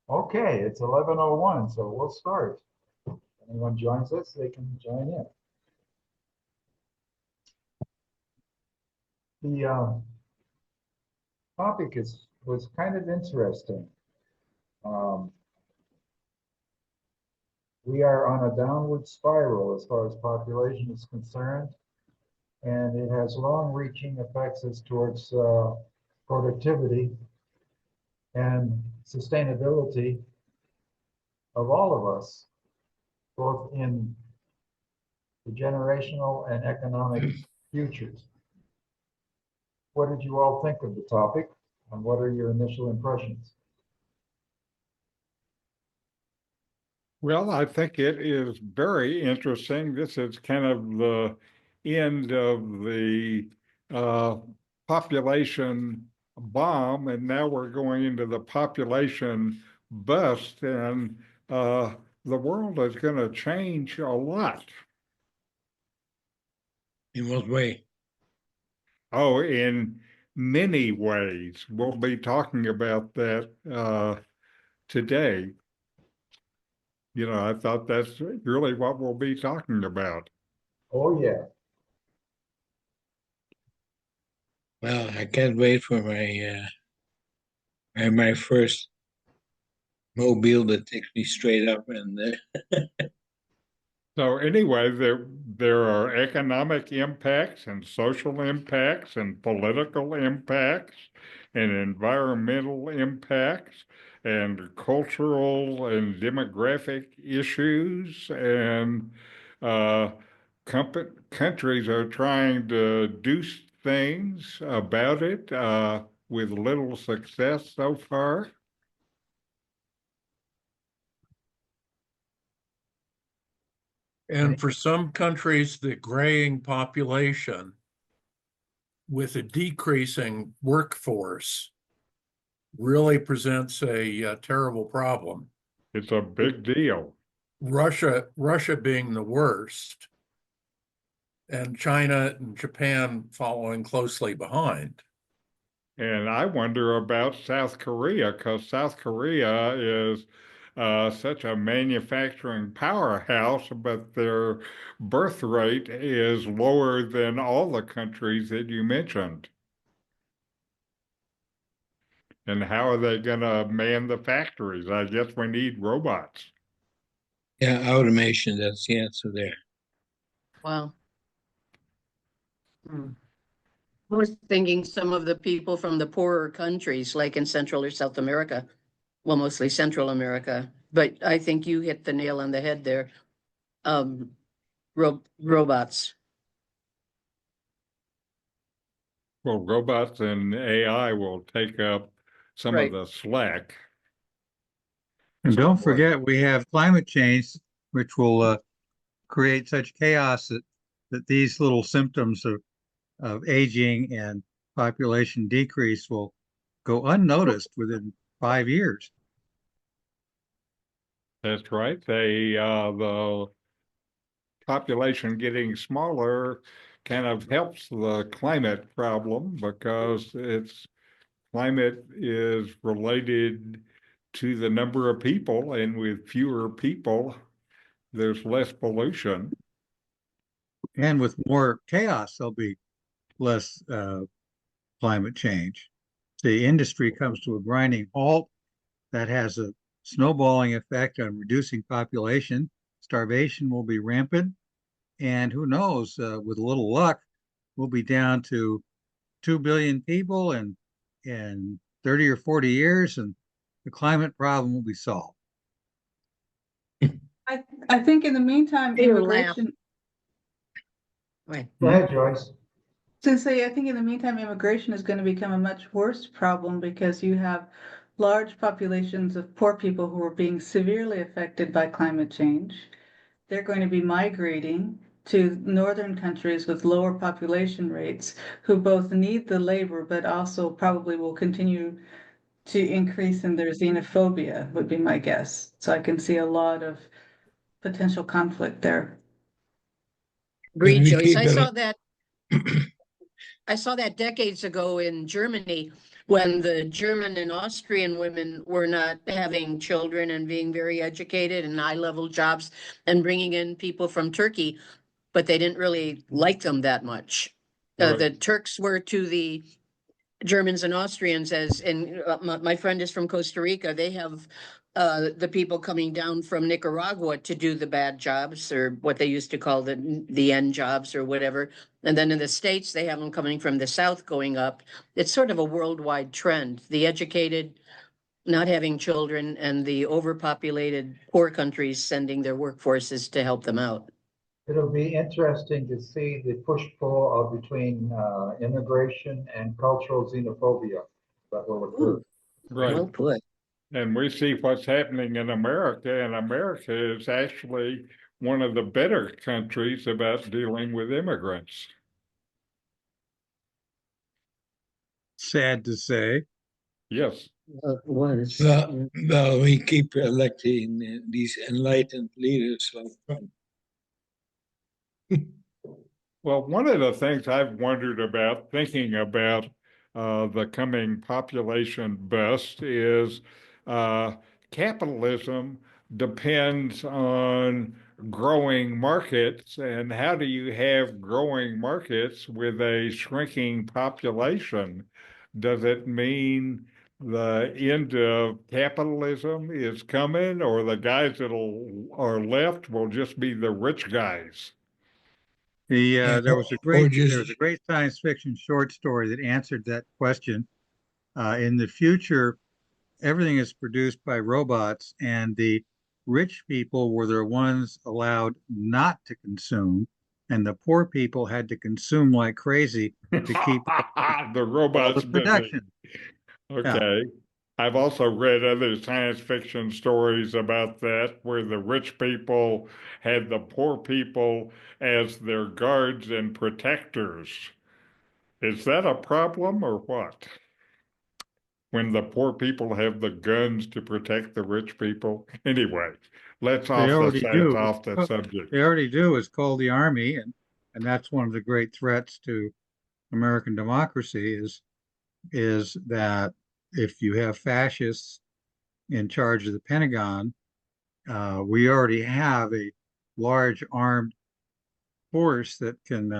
Okay, it's 11:01, so we'll start. If anyone joins us, they can join in. The topic was kind of interesting. Um, we are on a downward spiral as far as population is concerned, and it has long-reaching effects as towards productivity and sustainability of all of us, both in the generational and economic futures. What did you all think of the topic, and what are your initial impressions? Well, I think it is very interesting. This is kind of the end of the uh, population bomb, and now we're going into the population bust, and the world is going to change a lot. In what way? Oh, in many ways. We'll be talking about that today. I thought that's really what we'll be talking about. Oh, yeah. Well, I can't wait for my first mobile that takes me straight up and So anyway, there are economic impacts and social impacts and political impacts and environmental impacts and cultural and demographic issues, and uh, countries are trying to do things about it with little success so far. And for some countries, the graying population with a decreasing workforce really presents a terrible problem. It's a big deal. Russia being the worst, and China and Japan following closely behind. And I wonder about South Korea, because South Korea is such a manufacturing powerhouse, but their birth rate is lower than all the countries that you mentioned. And how are they going to man the factories? I guess we need robots. yeah, automation. That's the answer there. Wow. I was thinking some of the people from the poorer countries, like in Central or South America, well, mostly Central America, but I think you hit the nail on the head there. Robots. Well, robots and AI will take up some of Right. the slack. And don't forget, we have climate change, which will create such chaos that these little symptoms of aging and population decrease will go unnoticed within 5 years. That's right. The population getting smaller kind of helps the climate problem, because climate is related to the number of people, and with fewer people, there's less pollution. And with more chaos, there'll be less climate change. The industry comes to a grinding halt. That has a snowballing effect on reducing population. Starvation will be rampant. And who knows, with a little luck, we'll be down to 2 billion people in 30 or 40 years, and the climate problem will be solved. I think in the meantime, immigration. Right. Go ahead, Joyce. To say, I think in the meantime, immigration is going to become a much worse problem because you have large populations of poor people who are being severely affected by climate change. They're going to be migrating to northern countries with lower population rates, who both need the labor but also probably will continue to increase in their xenophobia, would be my guess. So I can see a lot of potential conflict there. Agreed, we Joyce. keep I them- saw that. I saw that decades ago in Germany, when the German and Austrian women were not having children and being very educated and high-level jobs and bringing in people from Turkey, but they didn't really like them that much. Right. The Turks were to the Germans and Austrians as, and my friend is from Costa Rica. They have the people coming down from Nicaragua to do the bad jobs, or what they used to call the end jobs or whatever. And then in the States, they have them coming from the South going up. It's sort of a worldwide trend. The educated not having children and the overpopulated poor countries sending their workforces to help them out. It'll be interesting to see the push-pull of between immigration and cultural xenophobia that will occur. Right. Well put. And we see what's happening in America, and America is actually one of the better countries about dealing with immigrants. Sad to say. Yes. It was. Well, we keep electing these enlightened leaders like Trump. Well, one of the things I've wondered about, thinking about the coming population bust, is capitalism depends on growing markets. And how do you have growing markets with a shrinking population? Does it mean the end of capitalism is coming, or the guys that are left will just be the rich guys? There was a or great science fiction short story that answered that question. In the future, everything is produced by robots, and the rich people were the ones allowed not to consume, and the poor people had to consume like crazy to keep the all robots the busy. production. Okay. I've also read other science fiction stories about that, where the rich people had the poor people as their guards and protectors. Is that a problem or what? When the poor people have the guns to protect the rich people? Anyway, let's They already do. off the subject. They already do. It's called the army, and that's one of the great threats to American democracy is that if you have fascists in charge of the Pentagon, we already have a large armed force that can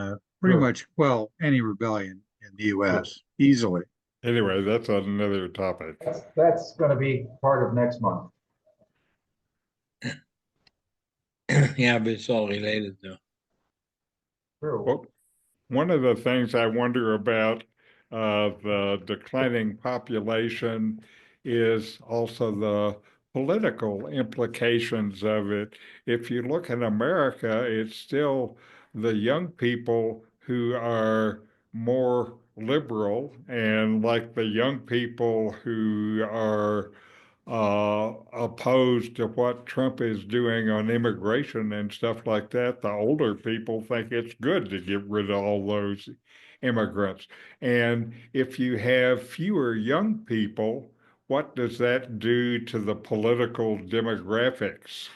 pretty Sure. much quell any rebellion in the U.S. easily. Anyway, that's another topic. That's going to be part of next month. Yeah, but it's all related though. True. Well, one of the things I wonder about the declining population is also the political implications of it. If you look at America, it's still the young people who are more liberal, and like the young people who are opposed to what Trump is doing on immigration and stuff like that. The older people think it's good to get rid of all those immigrants. And if you have fewer young people, what does that do to the political demographics?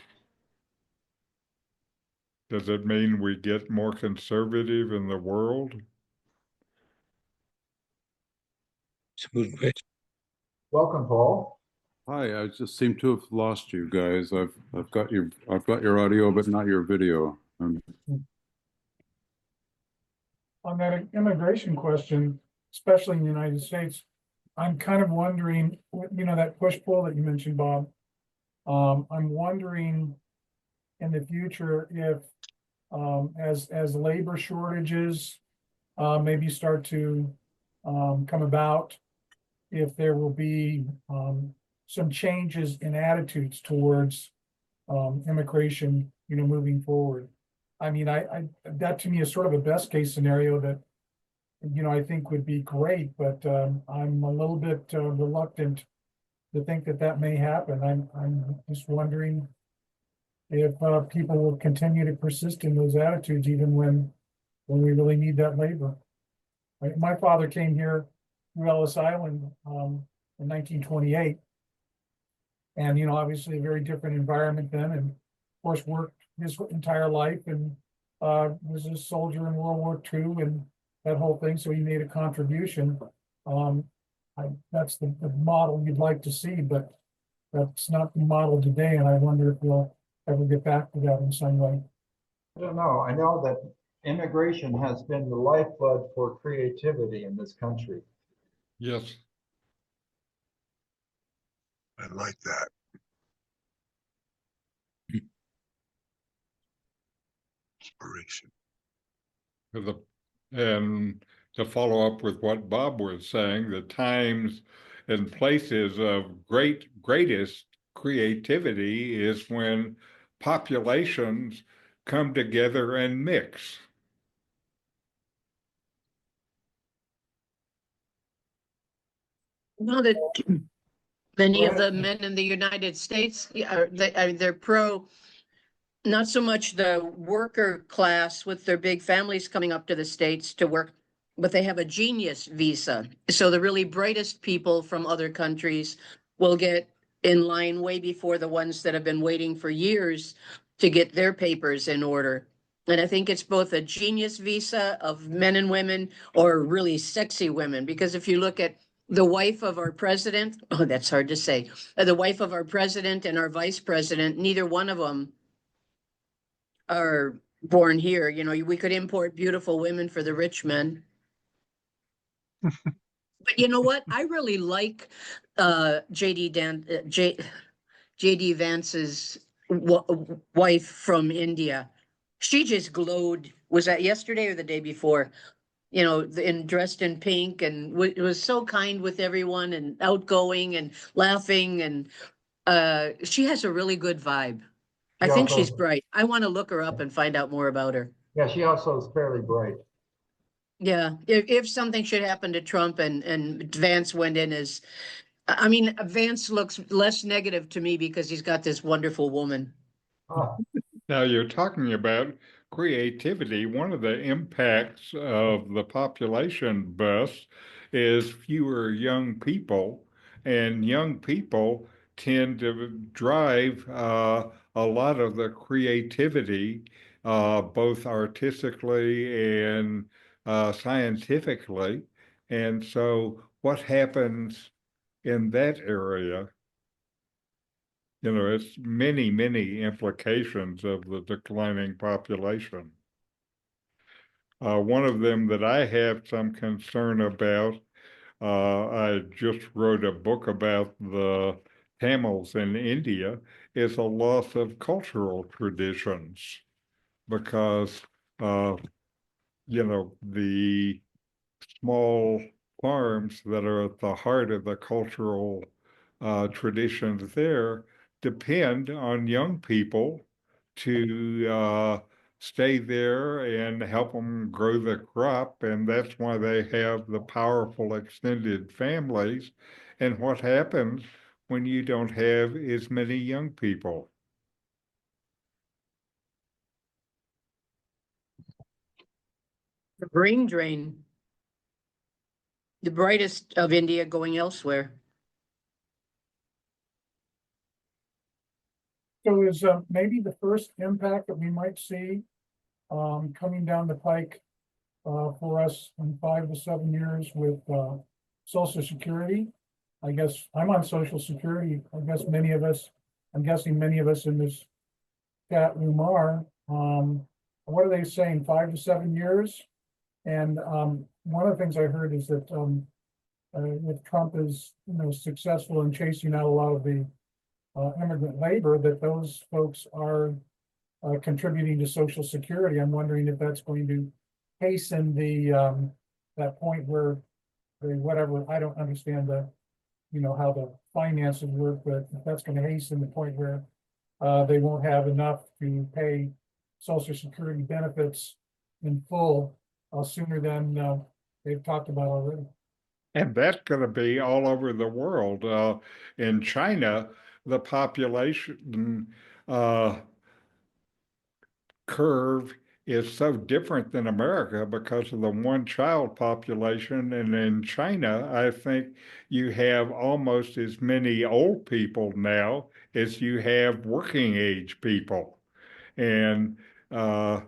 Does it mean we get more conservative in the world? It's a good question. Welcome, Paul. Hi, I just seem to have lost you guys. I've got your audio, but not your video. On that immigration question, especially in the United States, I'm kind of wondering, that push-pull that you mentioned, Bob. I'm wondering in the future if, as labor shortages maybe start to come about, if there will be some changes in attitudes towards immigration, moving forward. I mean, I that to me is sort of a best case scenario that, I think would be great, but I'm a little bit reluctant to think that may happen. I'm just wondering if people will continue to persist in those attitudes even when we really need that labor. My father came here through Ellis Island in 1928. And, obviously a very different environment then, and of course worked his entire life and was a soldier in World War II and that whole thing. So he made a contribution. that's the model you'd like to see, but that's not the model today, and I wonder if we'll ever get back to that in some way. I don't know. I know that immigration has been the lifeblood for creativity in this country. Yes. I like that. Inspiration. And to follow up with what Bob was saying, the times and places of greatest creativity is when populations come together and mix. Well, that many of the men in the United States they're pro, not so much the worker class with their big families coming up to the States to work, but they have a genius visa. So the really brightest people from other countries will get in line way before the ones that have been waiting for years to get their papers in order. And I think it's both a genius visa of men and women or really sexy women, because if you look at the wife of our president, oh, that's hard to say, the wife of our president and our vice president, neither one of them are born here. You know, we could import beautiful women for the rich men. But you know what? I really like JD Vance's wife from India. She just glowed. Was that yesterday or the day before? You know, dressed in pink and was so kind with everyone and outgoing and laughing, and she has a really good vibe. I She think also- she's bright. I want to look her up and find out more about her. Yeah, she also is fairly bright. Yeah, if something should happen to Trump and Vance went in as, I mean, Vance looks less negative to me because he's got this wonderful woman. Ah, Now you're talking about creativity. One of the impacts of the population bust is fewer young people, and young people tend to drive a lot of the creativity, both artistically and scientifically. And so, what happens in that area? You know, it's many, many implications of the declining population. One of them that I have some concern about, I just wrote a book about the Tamils in India, is a loss of cultural traditions because, you know, the small farms that are at the heart of the cultural traditions there depend on young people to stay there and help them grow the crop. And that's why they have the powerful extended families. And what happens when you don't have as many young people? The brain drain. The brightest of India going elsewhere. So is maybe the first impact that we might see coming down the pike for us in 5 to 7 years with Social Security. I guess I'm on Social Security. I guess many of us, I'm guessing many of us in this chat room are. What are they saying, 5 to 7 years? And one of the things I heard is that if Trump is, you know, successful in chasing out a lot of the immigrant labor, that those folks are contributing to Social Security. I'm wondering if that's going to hasten the that point where whatever, I don't understand the, you know, how the finances work, but if that's going to hasten the point where they won't have enough to pay Social Security benefits in full sooner than they've talked about already. And that's going to be all over the world. In China, the population curve is so different than America because of the one-child population. And in China, I think you have almost as many old people now as you have working age people. And to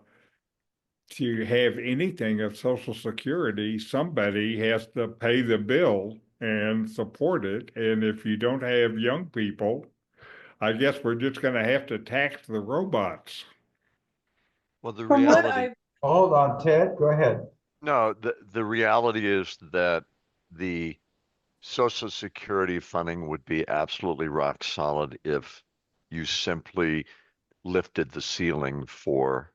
have anything of Social Security, somebody has to pay the bill. and support it. And if you don't have young people, I guess we're just going to have to tax the robots. Well, the From what reality, Hold on, Ted, go ahead. no, the reality is that the Social Security funding would be absolutely rock solid if you simply lifted the ceiling for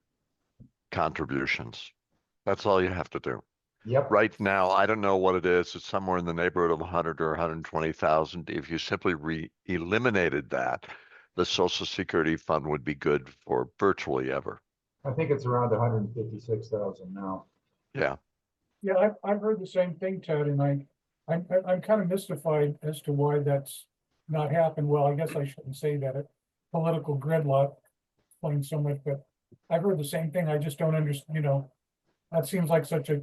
contributions. That's all you have to do. Yep. Right now, I don't know what it is. It's somewhere in the neighborhood of 100 or 120,000. If you simply eliminated that, the Social Security fund would be good for virtually ever. I think it's around 156,000 now. Yeah. Yeah, I've heard the same thing, Ted, and I'm kind of mystified as to why that's not happened. Well, I guess I shouldn't say that. Political gridlock explains so much, but I've heard the same thing. I just don't understand, that seems like such a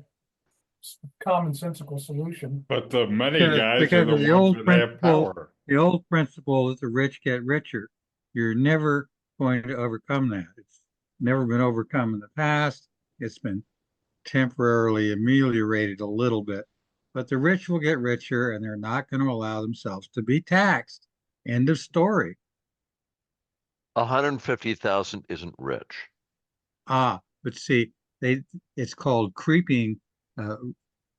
commonsensical solution. But the money guys are Because the of the ones old that have principle, power. the old principle that the rich get richer. You're never going to overcome that. It's never been overcome in the past. It's been temporarily ameliorated a little bit, but the rich will get richer and they're not going to allow themselves to be taxed. End of story. 150,000 isn't rich. But see, it's called creeping,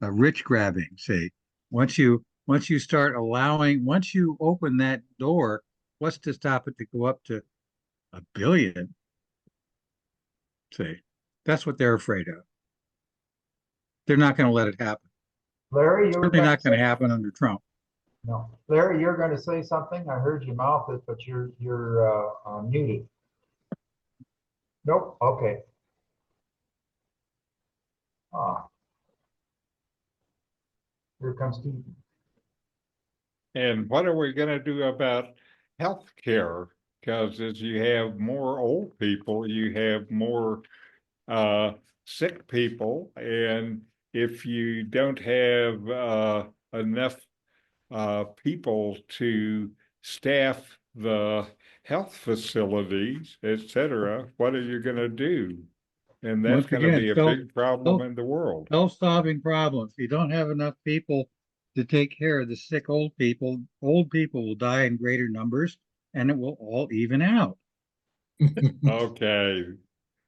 rich grabbing. See, once you once you open that door, what's to stop it to go up to 1 billion? See, that's what they're afraid of. They're not going to let it happen. Larry, you were Certainly gonna not going to say- happen under Trump. No, Larry, you're going to say something? I heard you mouth it, but you're muted. Nope, okay. Ah. Here comes Steve. And what are we going to do about health care? Because as you have more old people, you have more sick people. And if you don't have enough people to staff the health facilities, et cetera, what are you going to do? And that's Once going to again, be a big problem in the world. Self-solving problems. If you don't have enough people to take care of the sick old people will die in greater numbers and it will all even out. Okay.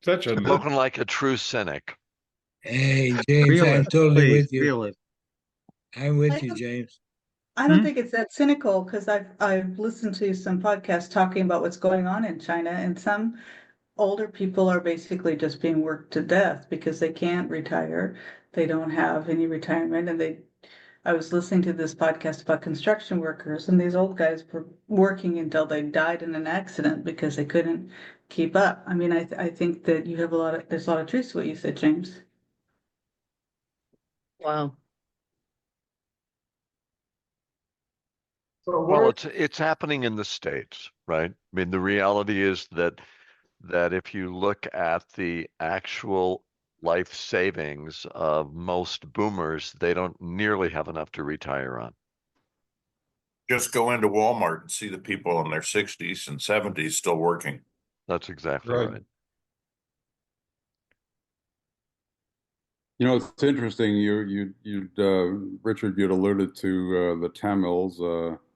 Such a Spoken like a true cynic. Hey, James, I'm Realist, totally please, with you. realist. I'm with I you, don't- James. I don't think it's that cynical because I've listened to some podcasts talking about what's going on in China, and some older people are basically just being worked to death because they can't retire. They don't have any retirement, and I was listening to this podcast about construction workers, and these old guys were working until they died in an accident because they couldn't keep up. I mean, I think that you have there's a lot of truth to what you said, James. Wow. So Well, where, it's happening in the States, right? I mean, the reality is that if you look at the actual life savings of most boomers, they don't nearly have enough to retire on. Just go into Walmart and see the people in their 60s and 70s still working. That's exactly Right. right. You know, it's interesting. Richard, you'd alluded to the Tamils.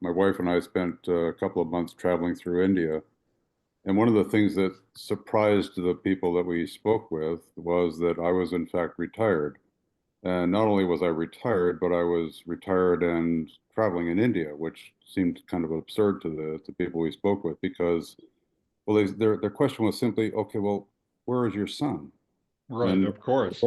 My wife and I spent a couple of months traveling through India. And one of the things that surprised the people that we spoke with was that I was in fact retired. And not only was I retired, but I was retired and traveling in India, which seemed kind of absurd to the people we spoke with because, well, their question was simply, okay, well, where is your son? Right, And of course.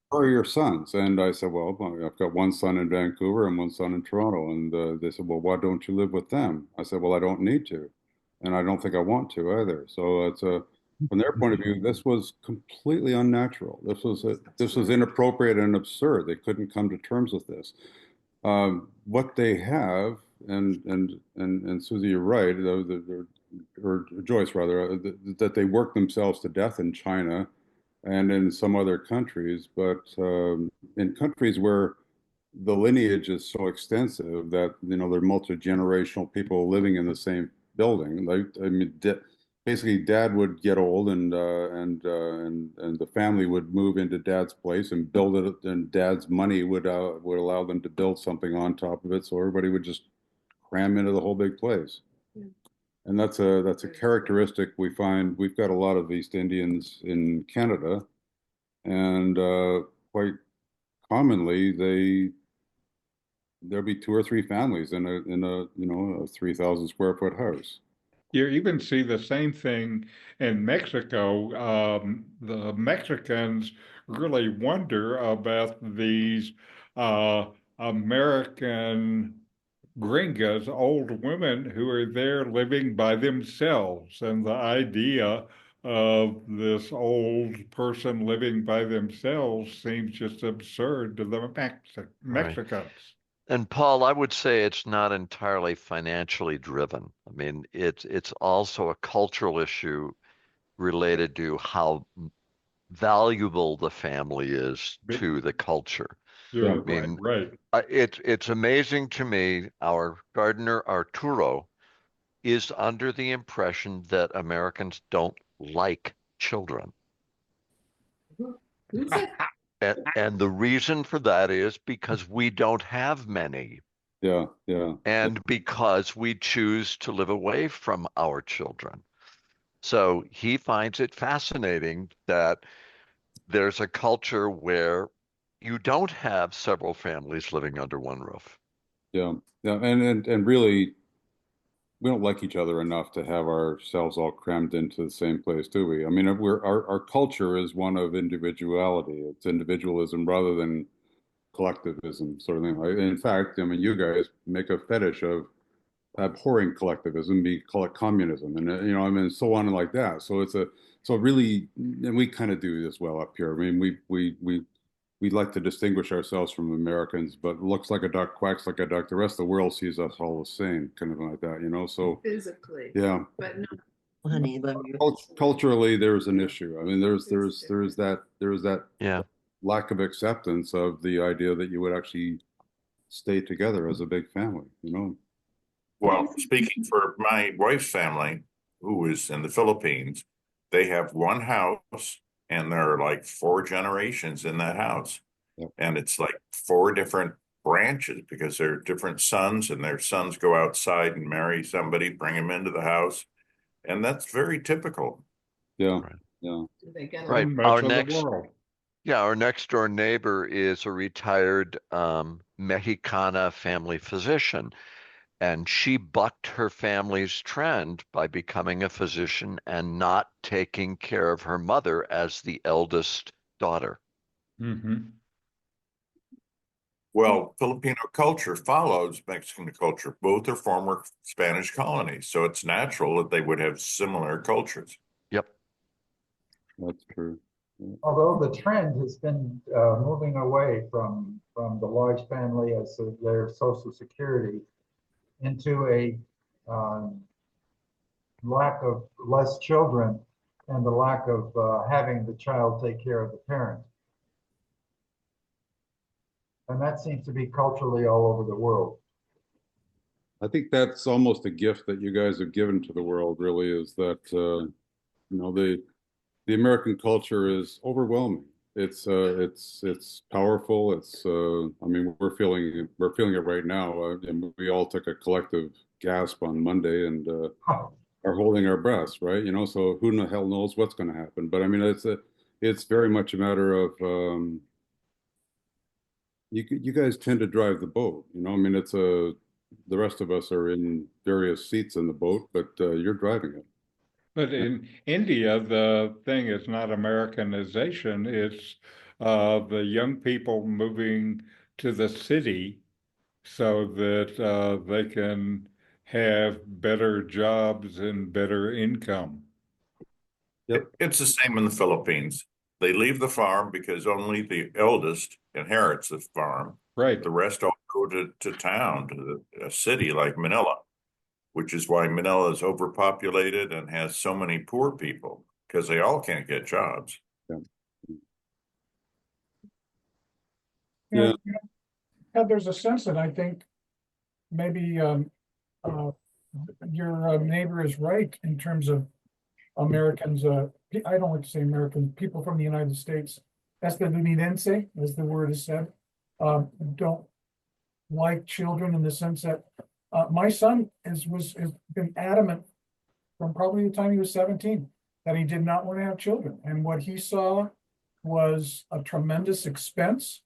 where are your sons? And I said, well, I've got one son in Vancouver and one son in Toronto. And they said, well, why don't you live with them? I said, well, I don't need to. And I don't think I want to either. So from their point of view, this was completely unnatural. This was inappropriate and absurd. They couldn't come to terms with this. What they have, and Susie, you're right, or Joyce rather, that they work themselves to death in China and in some other countries, but in countries where the lineage is so extensive that they're multi-generational people living in the same building. Like, I mean, basically dad would get old and the family would move into dad's place and build it, and dad's money would allow them to build something on top of it, so everybody would just cram into the whole big place. And that's a characteristic we find. We've got a lot of East Indians in Canada, and quite commonly there'll be 2 or 3 families in a 3,000 square foot house. You even see the same thing in Mexico. The Mexicans really wonder about these American gringas, old women who are there living by themselves, and the idea of this old person living by themselves seems just absurd to the Mexicans. And Paul, I would say it's not entirely financially driven. I mean, it's also a cultural issue related to how valuable the family is to the culture. Yeah, I mean, right. it's amazing to me. Our gardener Arturo is under the impression that Americans don't like children. And the reason for that is because we don't have many. Yeah, yeah. And because we choose to live away from our children. So he finds it fascinating that there's a culture where you don't have several families living under one roof. Yeah, yeah, and really, we don't like each other enough to have ourselves all crammed into the same place, do we? I mean, our culture is one of individuality. It's individualism rather than collectivism, sort of thing. In fact, I mean, you guys make a fetish of abhorring collectivism, we call it communism, and I mean, so on and like that. So really, and we kind of do this well up here. I mean, we like to distinguish ourselves from Americans, but looks like a duck, quacks like a duck. The rest of the world sees us all the same, kind of like that. So physically, yeah, but no. Honey, love you. Culturally, there's an issue. I mean, there's that Yeah. lack of acceptance of the idea that you would actually stay together as a big family. Well, speaking for my wife's family, who is in the Philippines, they have one house and there are like 4 generations in that house. Yep. And it's like 4 different branches because they're different sons and their sons go outside and marry somebody, bring them into the house. And that's very typical. Yeah, Right. yeah. Right. Much of the world. Our next door neighbor is a retired Mexicana family physician, and she bucked her family's trend by becoming a physician and not taking care of her mother as the eldest daughter. Mm-hmm. Well, Filipino culture follows Mexican culture. Both are former Spanish colonies, so it's natural that they would have similar cultures. Yep. That's true. Although the trend has been moving away from the large family as their social security into a lack of less children and the lack of having the child take care of the parent. And that seems to be culturally all over the world. I think that's almost a gift that you guys have given to the world, really, is that the American culture is overwhelming. It's powerful. I mean, we're feeling it right now, and we all took a collective gasp on Monday and are holding our breaths, right? So who the hell knows what's going to happen? But I mean, it's very much a matter of you guys tend to drive the boat. I mean, the rest of us are in various seats in the boat, but you're driving it. But in India, the thing is not Americanization, it's the young people moving to the city so that they can have better jobs and better income. Yep. It's the same in the Philippines. They leave the farm because only the eldest inherits the farm. Right. The rest all go to town, to a city like Manila, which is why Manila is overpopulated and has so many poor people because they all can't get jobs. Yeah. There's a sense that I think maybe your neighbor is right in terms of Americans, I don't like to say American, people from the United States, estadounidense, as the word is said, don't like children in the sense that my son has been adamant from probably the time he was 17 that he did not want to have children. And what he saw was a tremendous expense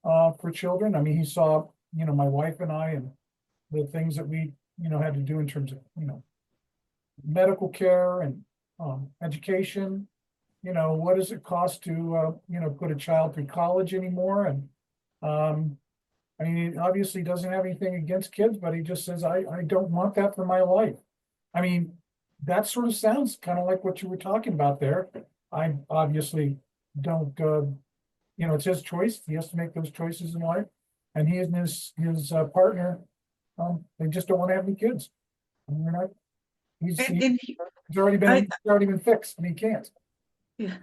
for children. I mean, he saw, my wife and I and the things that we, had to do in terms of, medical care and education. What does it cost to, put a child through college anymore? And I mean, he obviously doesn't have anything against kids, but he just says, I don't want that for my life. I mean, that sort of sounds kind of like what you were talking about there. I obviously don't, it's his choice. He has to make those choices in life. And he and his partner, they just don't want to have any kids. I mean, he's already been fixed, and he can't. Yeah,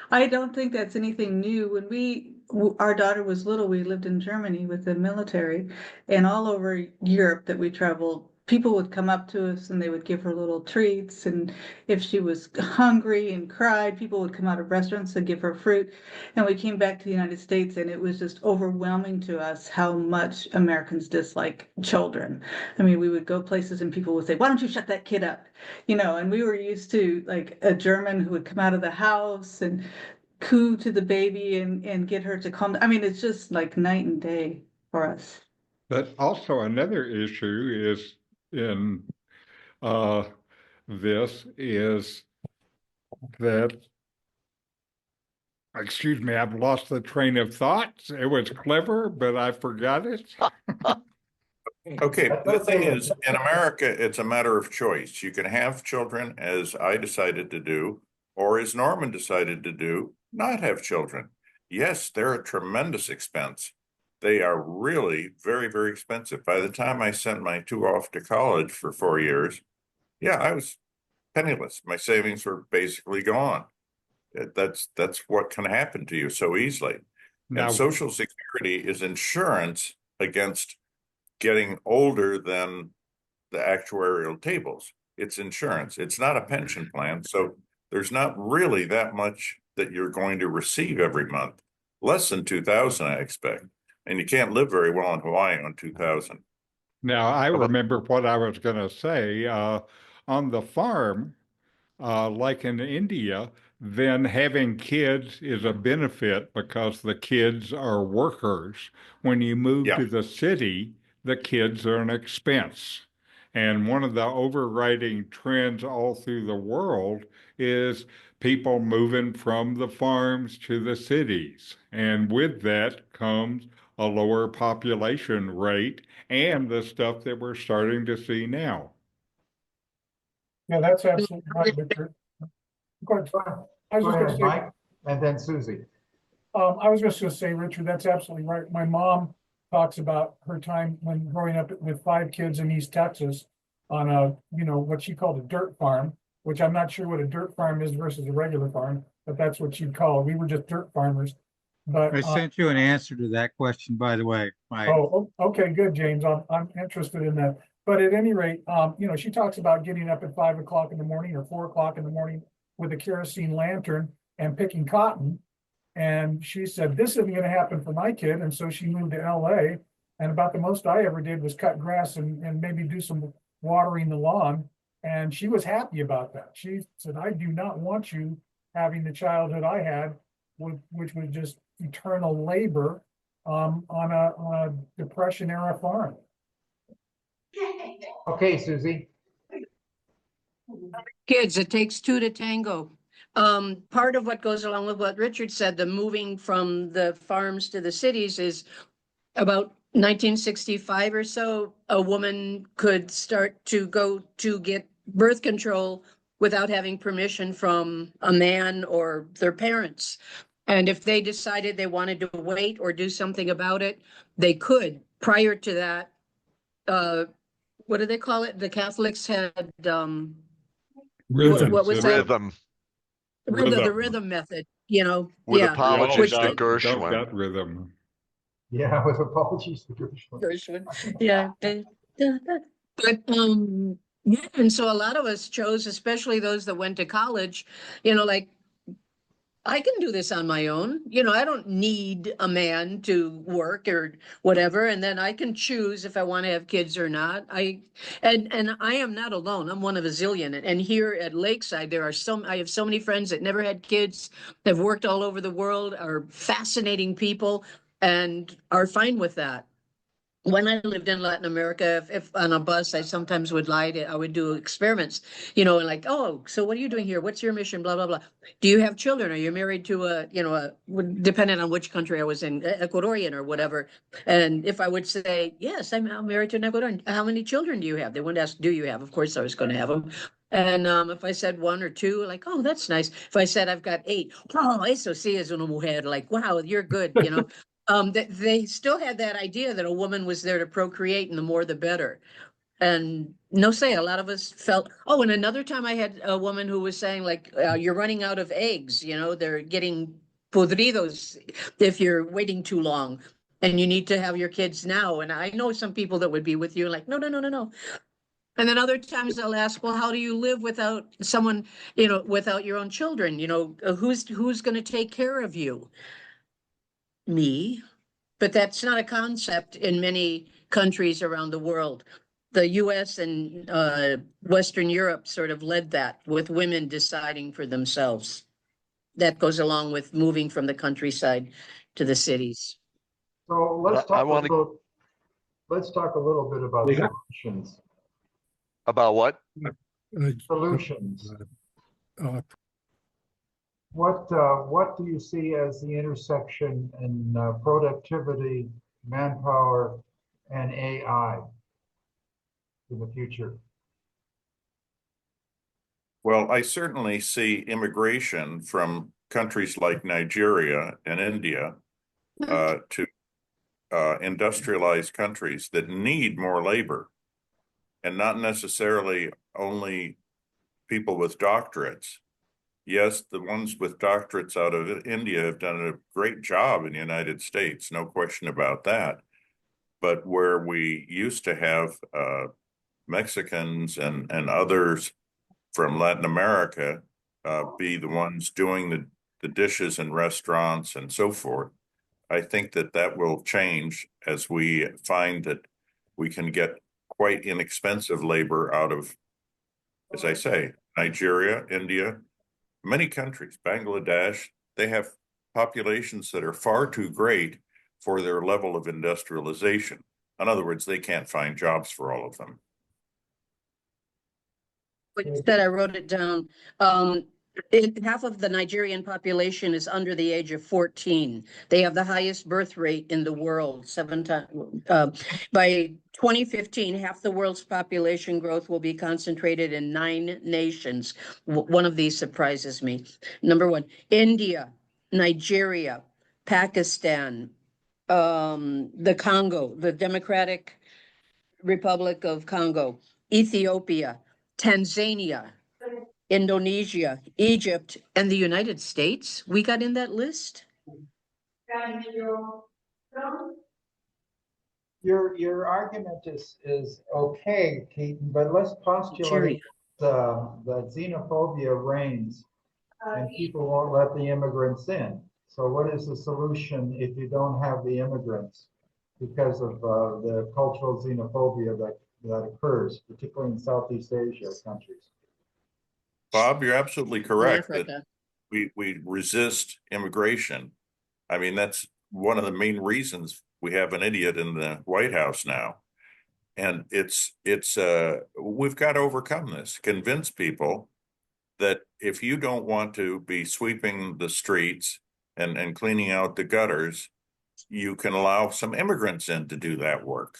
I don't think that's anything new. When our daughter was little, we lived in Germany with the military, and all over Europe that we traveled, people would come up to us and they would give her little treats. And if she was hungry and cried, people would come out of restaurants and give her fruit. And we came back to the United States, and it was just overwhelming to us how much Americans dislike children. I mean, we would go places and people would say, "Why don't you shut that kid up?" And we were used to like a German who would come out of the house and coo to the baby and get her to calm. I mean, it's just like night and day for us. But also another issue is in this is that, excuse me, I've lost the train of thought. It was clever, but I forgot it. Okay, the thing is, in America, it's a matter of choice. You can have children, as I decided to do, or as Norman decided to do, not have children. Yes, they're a tremendous expense. They are really very, very expensive. By the time I sent my two off to college for 4 years, yeah, I was penniless. My savings were basically gone. That's what can happen to you so easily. Now, and Social Security is insurance against getting older than the actuarial tables. It's insurance. It's not a pension plan. So there's not really that much that you're going to receive every month. Less than 2,000, I expect. And you can't live very well in Hawaii on 2,000. Now, I remember what I was going to say. On the farm, like in India, then having kids is a benefit because the kids are workers. When you move to the city, the kids are an expense. And one of the overriding trends all through the world is people moving from the farms to the cities. And with that comes a lower population rate and the stuff that we're starting to see now. Yeah, that's absolutely right, Richard. Go ahead. I was Go just ahead, going to say, Mike, and then Susie. I was just going to say, Richard, that's absolutely right. My mom talks about her time when growing up with 5 kids in East Texas on a, what she called a dirt farm, which I'm not sure what a dirt farm is versus a regular farm, but that's what she'd call it. We were just dirt farmers. But I sent you an answer to that question, by the way, Mike. Oh, okay, good, James. I'm interested in that. But at any rate, she talks about getting up at 5 o'clock in the morning or 4 o'clock in the morning with a kerosene lantern and picking cotton. And she said, this isn't going to happen for my kid. And so she moved to LA. And about the most I ever did was cut grass and maybe do some watering the lawn. And she was happy about that. She said, I do not want you having the childhood I had, which was just eternal labor on a Depression era farm. Okay, Susie. Kids, it takes 2 to tango. Part of what goes along with what Richard said, the moving from the farms to the cities, is about 1965 or so, a woman could start to go to get birth control without having permission from a man or their parents. And if they decided they wanted to wait or do something about it, they could. Prior to that, what do they call it? The Catholics had Rhythm. what was that? Rhythm. The rhythm method, With yeah. apologies to Don't Gershwin. got rhythm. Yeah, with apologies to Gershwin. Gershwin, yeah. But Yeah, and so a lot of us chose, especially those that went to college, like, I can do this on my own. I don't need a man to work or whatever. And then I can choose if I want to have kids or not. And I am not alone. I'm one of a zillion. And here at Lakeside, I have so many friends that never had kids, have worked all over the world, are fascinating people, and are fine with that. When I lived in Latin America, if on a bus, I sometimes would I would do experiments, like, oh, so what are you doing here? What's your mission? Blah, blah, blah. Do you have children? Are you married to depending on which country I was in, Ecuadorian or whatever. And if I would say, yes, I'm married to an Ecuadorian, how many children do you have? They wouldn't ask, do you have? Of course I was going to have them. And if I said one or two, like, oh, that's nice. If I said I've got 8, oh, eso sí es una mujer, like, wow, you're good. They still had that idea that a woman was there to procreate, and the more the better. And no say, a lot of us felt, oh, and another time I had a woman who was saying, like, you're running out of eggs, they're getting podridos if you're waiting too long, and you need to have your kids now. And I know some people that would be with you like, no, no, no, no, no. And then other times they'll ask, well, how do you live without someone, without your own children? Who's going to take care of you? Me. But that's not a concept in many countries around the world. The US and Western Europe sort of led that, with women deciding for themselves. That goes along with moving from the countryside to the cities. So let's I talk want to about, let's talk a little bit about solutions. about what? Solutions. What do you see as the intersection in productivity, manpower, and AI in the future? Well, I certainly see immigration from countries like Nigeria and India to industrialized countries that need more labor, and not necessarily only people with doctorates. Yes, the ones with doctorates out of India have done a great job in the United States, no question about that. But where we used to have Mexicans and others from Latin America be the ones doing the dishes in restaurants and so forth, I think that will change as we find that we can get quite inexpensive labor out of, as I say, Nigeria, India, many countries, Bangladesh. They have populations that are far too great for their level of industrialization. In other words, they can't find jobs for all of them. What you said, I wrote it down. Half of the Nigerian population is under the age of 14. They have the highest birth rate in the world, 7 times. By 2015, half the world's population growth will be concentrated in 9 nations. One of these surprises me. Number 1, India, Nigeria, Pakistan, the Congo, the Democratic Republic of Congo, Ethiopia, Tanzania, Indonesia, Egypt, and the United States. We got in that list. Your argument is okay, Keaton, but let's postulate that xenophobia reigns and people won't let the immigrants in. So what is the solution if you don't have the immigrants because of the cultural xenophobia that occurs, particularly in Southeast Asia countries? Bob, you're absolutely correct that Africa. we resist immigration. I mean, that's one of the main reasons we have an idiot in the White House now. And we've got to overcome this, convince people that if you don't want to be sweeping the streets and cleaning out the gutters, you can allow some immigrants in to do that work.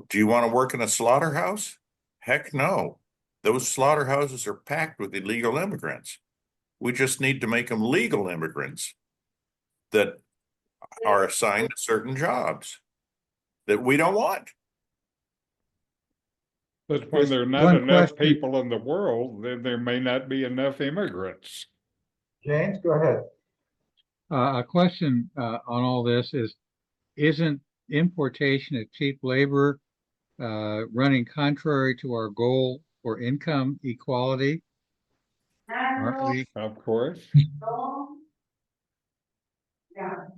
Do you want to work in a slaughterhouse? Heck no. Those slaughterhouses are packed with illegal immigrants. We just need to make them legal immigrants that are assigned to certain jobs that we don't want. But when there are not One enough question. people in the world, then there may not be enough immigrants. James, go ahead. A question on all this is, isn't importation of cheap labor running contrary to our goal for income equality, aren't we? Of course.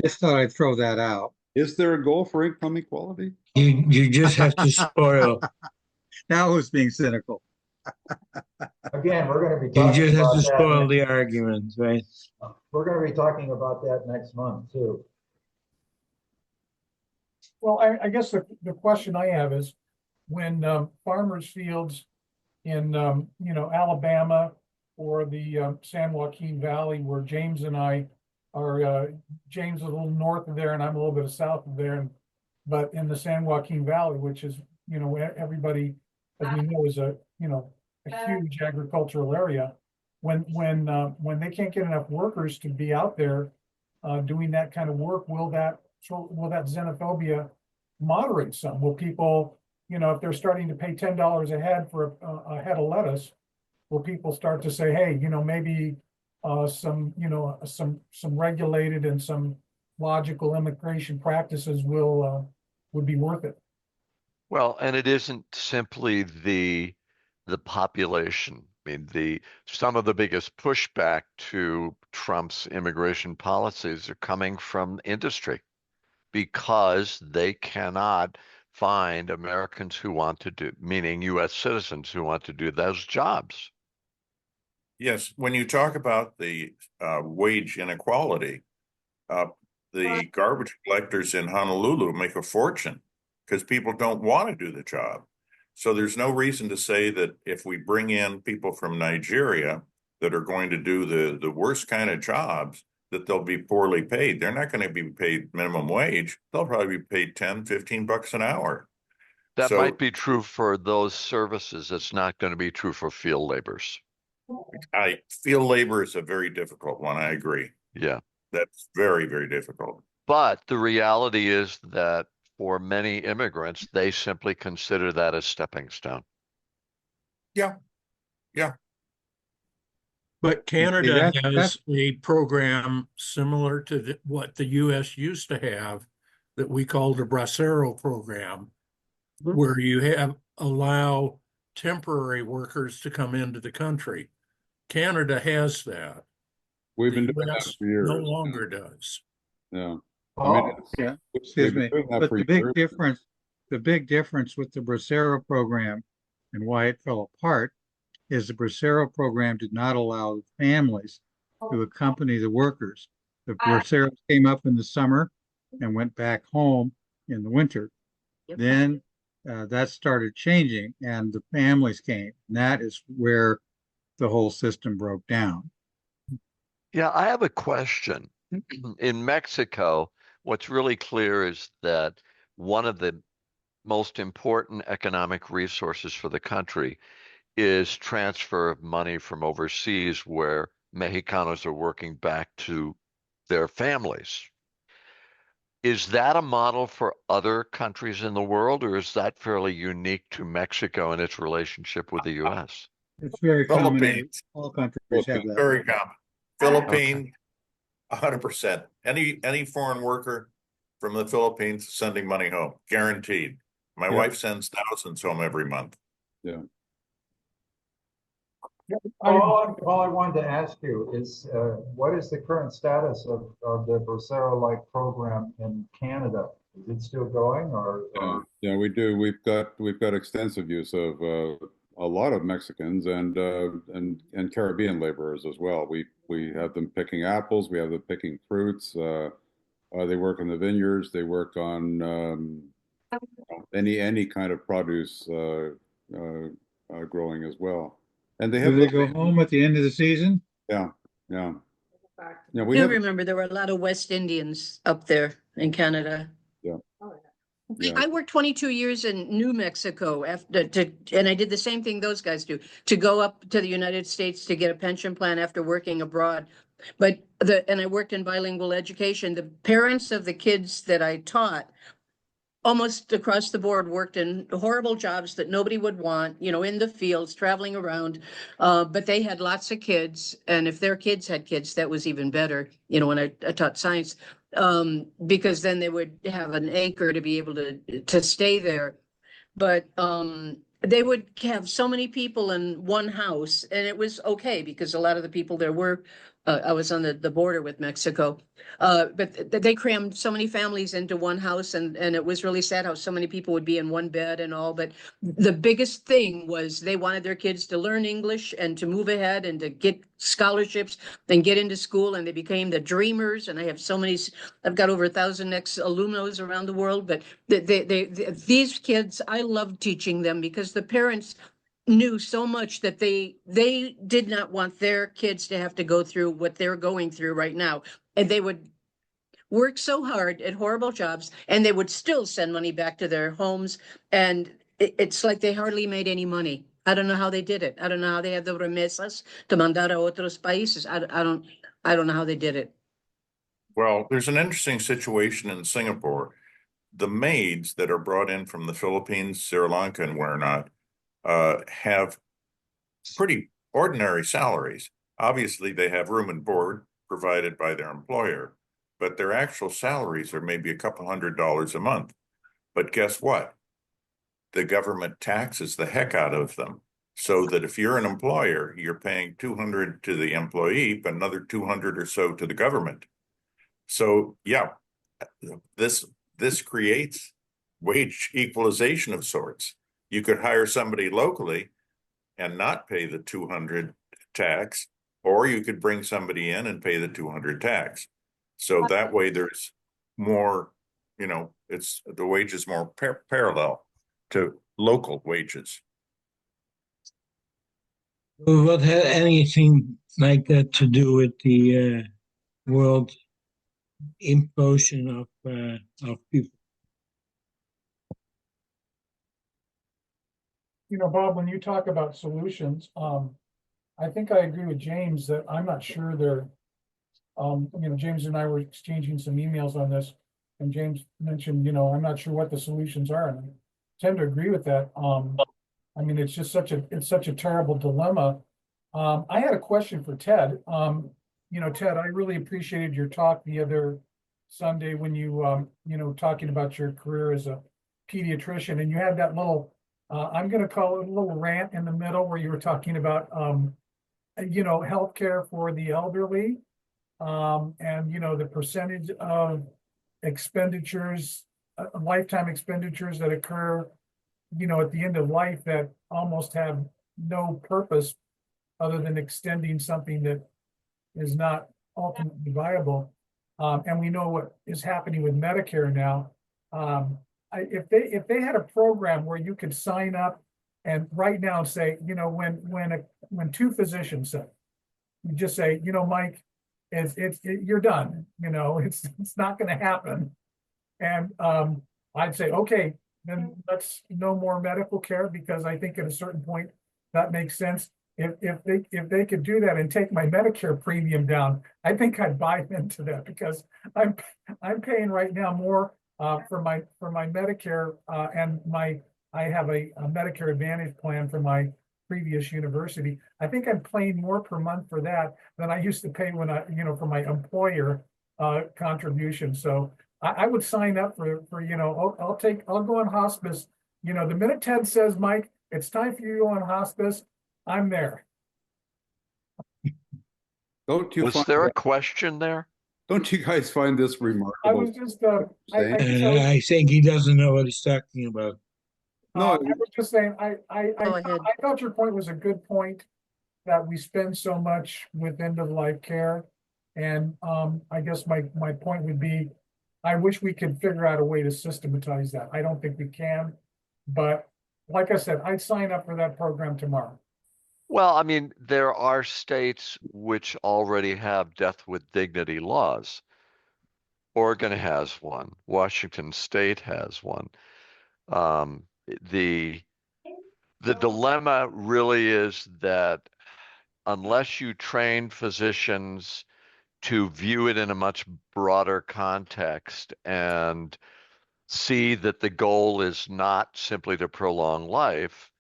Just thought I'd throw that out. Is there a goal for income equality? You just have to spoil, Now who's being cynical? Again, we're gonna be you talking just have about to spoil that, the argument, right? we're gonna be talking about that next month too. Well, I guess the question I have is, when farmers' fields in, Alabama or the San Joaquin Valley, where James and I are, James is a little north of there and I'm a little bit south of there, but in the San Joaquin Valley, which is, where everybody, as we know, is a huge agricultural area. When they can't get enough workers to be out there doing that kind of work, will that xenophobia moderate some? Will people, if they're starting to pay $10 a head for a head of lettuce, will people start to say, hey, maybe some regulated and some logical immigration practices would be worth it? Well, and it isn't simply the population. I mean, some of the biggest pushback to Trump's immigration policies are coming from industry, because they cannot find Americans who want to do, meaning U.S. citizens who want to do those jobs. Yes, when you talk about the wage inequality, the garbage collectors in Honolulu make a fortune because people don't want to do the job. So there's no reason to say that if we bring in people from Nigeria that are going to do the worst kind of jobs, that they'll be poorly paid. They're not going to be paid minimum wage. They'll probably be paid 10, 15 bucks an hour. That So- might be true for those services. It's not going to be true for field laborers. Field labor is a very difficult one. I agree. Yeah. That's very, very difficult. But the reality is that for many immigrants, they simply consider that a stepping stone. Yeah. Yeah. But Canada that's- has a program similar to what the US used to have that we called the Bracero program, where you allow temporary workers to come into the country. Canada has that. We've been The doing that US for years. no longer does. Yeah. Oh, Yeah, they've excuse been me, doing that but for the big years. difference with the Bracero program and why it fell apart is the Bracero program did not allow the families to accompany the workers. The Braceros came up in the summer and went back home in the winter. Yep. Then that started changing and the families came. And that is where the whole system broke down. Yeah, I have a question. In Mexico, what's really clear is that one of the most important economic resources for the country is transfer of money from overseas, where Mexicanos are working back to their families. Is that a model for other countries in the world, or is that fairly unique to Mexico and its relationship with the U.S.? It's very common. Philippines. All countries have that. Very common. Philippines, 100%. Any foreign worker from the Philippines sending money home, guaranteed. My Yeah. wife sends thousands home every month. Yeah. all I wanted to ask you is, what is the current status of the Bracero-like program in Canada? Is it still going or? Yeah, we do. We've got extensive use of a lot of Mexicans and Caribbean laborers as well. We have them picking apples. We have them picking fruits. They work in the vineyards. They work on any kind of produce growing as well. And they have Do they go home at the end of the season? Yeah, yeah. Yeah, I we do have. remember there were a lot of West Indians up there in Canada. Yeah. Yeah. I worked 22 years in New Mexico and I did the same thing those guys do, to go up to the United States to get a pension plan after working abroad. But and I worked in bilingual education. The parents of the kids that I taught almost across the board worked in horrible jobs that nobody would want, in the fields, traveling around. But they had lots of kids. And if their kids had kids, that was even better, when I taught science, because then they would have an anchor to be able to stay there. but they would have so many people in one house, and it was okay because a lot of the people there were, I was on the border with Mexico. But they crammed so many families into one house, and it was really sad how so many people would be in one bed and all. But the biggest thing was they wanted their kids to learn English and to move ahead and to get scholarships and get into school, and they became the dreamers. And I have so many, I've got over 1,000 ex-alumnos around the world, but these kids, I love teaching them because the parents knew so much that they did not want their kids to have to go through what they're going through right now. And they would work so hard at horrible jobs, and they would still send money back to their homes. And it's like they hardly made any money. I don't know how they did it. I don't know how they had the remesas to mandar a otros países. I don't know how they did it. Well, there's an interesting situation in Singapore. The maids that are brought in from the Philippines, Sri Lanka, and where not, have pretty ordinary salaries. Obviously, they have room and board provided by their employer, but their actual salaries are maybe a couple $100s a month. But guess what? The government taxes the heck out of them. So that if you're an employer, you're paying 200 to the employee, but another 200 or so to the government. So yeah, this creates wage equalization of sorts. You could hire somebody locally and not pay the 200 tax, or you could bring somebody in and pay the 200 tax. So that way there's more, it's the wage is more parallel to local wages. What had anything like that to do with the world implosion of people? Bob, when you talk about solutions, I think I agree with James that I'm not sure they're, James and I were exchanging some emails on this, and James mentioned, I'm not sure what the solutions are, and I tend to agree with that. It's just such a terrible dilemma. I had a question for Ted. Ted, I really appreciated your talk the other Sunday when you, talking about your career as a pediatrician, and you had that little, I'm going to call it a little rant in the middle where you were talking about, healthcare for the elderly, and, the percentage of expenditures, lifetime expenditures that occur, at the end of life that almost have no purpose other than extending something that is not ultimately viable. And we know what is happening with Medicare now. If they had a program where you could sign up and right now say, when two physicians say, you just say, Mike, you're done. It's not going to happen. And I'd say, okay, then let's no more medical care, because I think at a certain point that makes sense. If they could do that and take my Medicare premium down, I think I'd buy into that, because I'm paying right now more for my Medicare, and I have a Medicare Advantage plan for my previous university. I think I'm paying more per month for that than I used to pay when for my employer contribution. So I would sign up for I'll go on hospice. The minute Ted says, Mike, it's time for you to go on hospice, I'm there. Don't you Was find there a that- question there? Don't you guys find this remarkable? I was just I think he doesn't know what he's talking about. No, I was just saying, I Go ahead. thought your point was a good point, that we spend so much with end of life care. And I guess my point would be, I wish we could figure out a way to systematize that. I don't think we can, but like I said, I'd sign up for that program tomorrow. Well, there are states which already have death with dignity laws. Oregon has one. Washington State has one. The dilemma really is that unless you train physicians to view it in a much broader context and see that the goal is not simply to prolong life,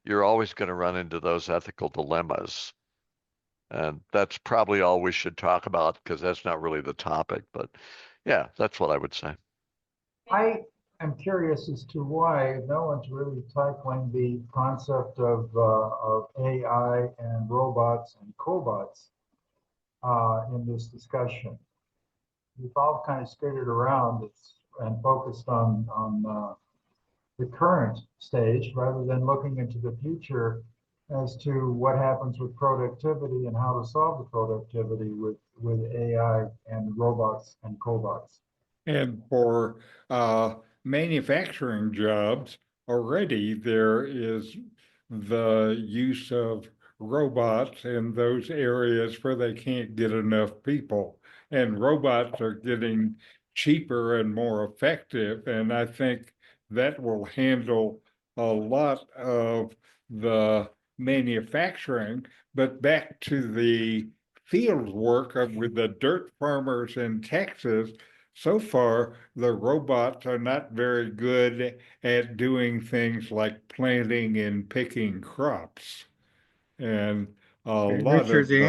you're always going to run into those ethical dilemmas. And that's probably all we should talk about, because that's not really the topic. But yeah, that's what I would say. I I'm curious as to why no one's really tackling the concept of AI and robots and cobots in this discussion. We've all kind of skirted around and focused on the current stage rather than looking into the future as to what happens with productivity and how to solve the productivity with AI and robots and cobots. And for manufacturing jobs, already there is the use of robots in those areas where they can't get enough people. And robots are getting cheaper and more effective. And I think that will handle a lot of the manufacturing. But back to the field work with the dirt farmers in Texas, so far, the robots are not very good at doing things like planting and picking crops. And a lot Richard, of the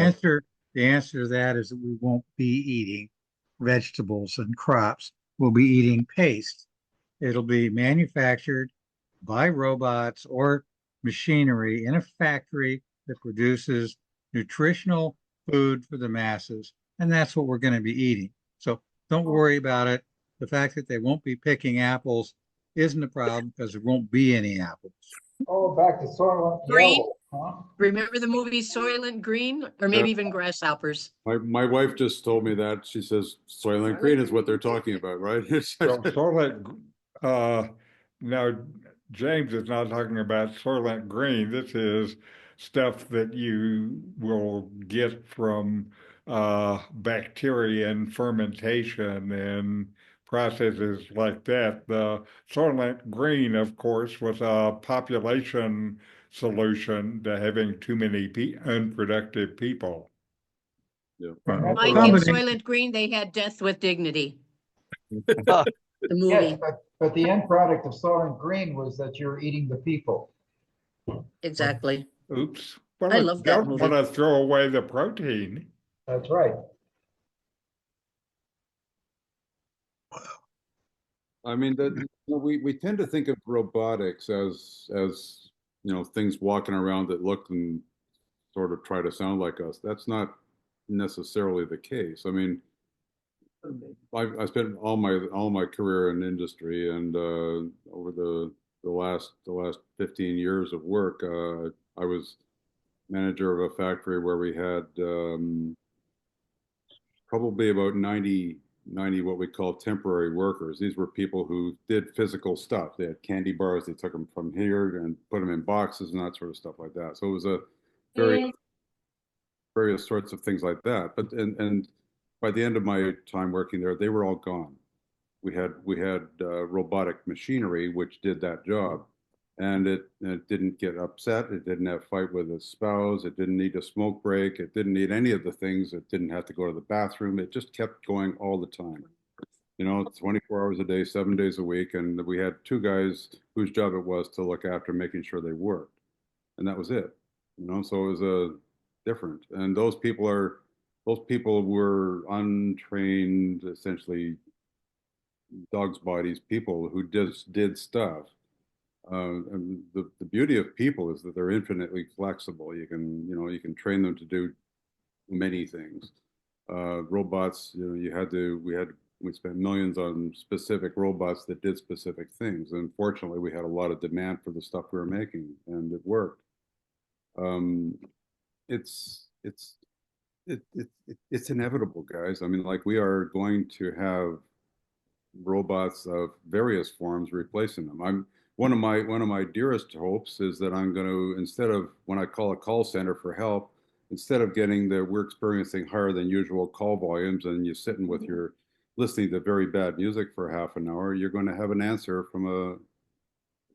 the answer to that is that we won't be eating vegetables and crops. We'll be eating paste. It'll be manufactured by robots or machinery in a factory that produces nutritional food for the masses. And that's what we're going to be eating. So don't worry about it. The fact that they won't be picking apples isn't a problem because there won't be any apples. Oh, back to Soylent Green? Yellow, huh? Remember the movie Soylent Green, or maybe even Grasshoppers? My wife just told me that. She says Soylent Green is what they're talking about, right? Soylent, now James is not talking about Soylent Green. This is stuff that you will get from bacteria and fermentation and processes like that. The Soylent Green, of course, was a population solution to having too many unproductive people. Yeah. Mike, in Soylent Green, they had Death with Dignity. The movie. Yes, but the end product of Soylent Green was that you're eating the people. Exactly. Oops. Well, I love that don't movie. want to throw away the protein. That's right. I mean, we tend to think of robotics as things walking around that look and sort of try to sound like us. That's not necessarily the case. I mean, I spent all my career in industry, and over the last 15 years of work, I was manager of a factory where we had probably about 90 what we call temporary workers. These were people who did physical stuff. They had candy bars. They took them from here and put them in boxes and that sort of stuff like that. So it was a various sorts of things like that. But and by the end of my time working there, they were all gone. We had robotic machinery which did that job, and it didn't get upset. It didn't have fight with its spouse. It didn't need a smoke break. It didn't need any of the things. It didn't have to go to the bathroom. It just kept going all the time. 24 hours a day, 7 days a week, and we had two guys whose job it was to look after making sure they worked, and that was it. So it was a different. And those people were untrained, essentially dog's bodies people who just did stuff. And the beauty of people is that they're infinitely flexible. You can train them to do many things. Robots, we spent millions on specific robots that did specific things. And fortunately, we had a lot of demand for the stuff we were making, and it worked. It's inevitable, guys. I mean, like, we are going to have robots of various forms replacing them. One of my dearest hopes is that I'm going to, instead of when I call a call center for help, instead of getting we're experiencing higher than usual call volumes and you sitting with your listening to very bad music for half an hour, you're going to have an answer from